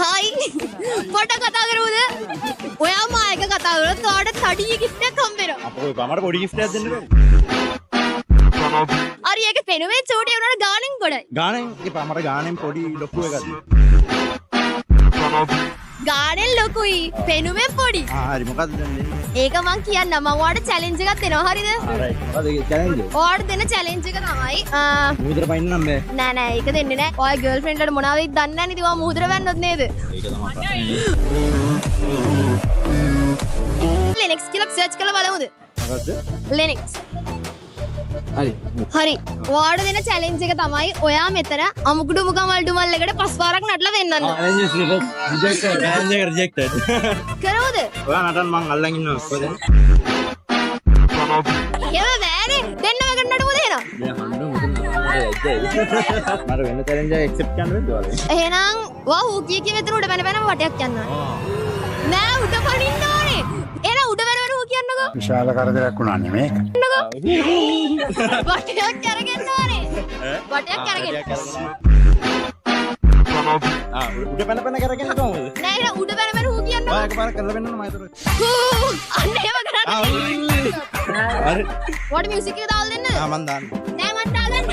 Hi පොඩ කතා කරමුද? ඔයා මායක කතා කරොත් ඔයාට තඩිය gift එකක් හම්බ වෙනවා. අපෝ මට පොඩි gift එකක් දෙන්න බෑ. හරි ඒක පෙනුමේ චූටි වුණාට ගානෙන් ගොඩයි. ගානෙන් ඉතින් මට ගානෙන් පොඩි ලොකු එකක් දෙන්න. ගානෙන් ලොකුයි පෙනුමේ පොඩි. හරි මොකක්ද දෙන්නේ? ඒක මං කියන්නම් මම ඔයාලට challenge එකක් දෙනවා හරිද? හරි මොකද challenge? ඔයාලට දෙන challenge එක තමයි මුහුදට පයින්න නම් බෑ. නෑ ඒක දෙන්නේ නෑ. ඔයා girlfriend ලාට මොනවද දන්නේ නැහැ නේද? ඔයා මුහුදට වැන්නොත් නේද? ඒක තමයි ප්‍රශ්නේ. Linux කියලා search කරලා බලමුද? මොකද්ද? Linux. හරි. හරි. ඔයාලට දෙන challenge එක තමයි ඔයා මෙතන අමුකුඩු මුකමල් ඩුමල් එකට 5 පාරක් නටලා වෙන්නන්න. rejected. කරවද? ඔයා නටන්න මං අල්ලන් ඉන්නවා කොහෙද? එහෙම බෑනේ. දෙන්නම එකට නටමුද එහෙනම්? මට වෙන challenge එක accept කරන්න බැද්ද ඔයාලා? එහෙනම් වා ඌ කී මෙතන උඩ බැන බැනම වටයක් යනවා. නෑ උඩ පනින්න ඕනේ. එහෙනම් උඩ බැන බැන ඌ කියන්නකෝ. විශාල කරදරයක් වුණා නෙමේ. වටයක් අරගෙන ඕනේ. වටයක් අරගෙන. උඩ පැන පැන කරගෙන කොහොමද? නෑ එහෙනම් උඩ බැන බැන ඌ කියන්නකෝ. ඔයා එකපාරක් කරලා වෙන්නන්න මම හිතුවා. අන්න එහෙම කරන්න. හරි. වට මියුසික් එක දාලා දෙන්න. මන් දාන්න. නෑ මට දාගන්න.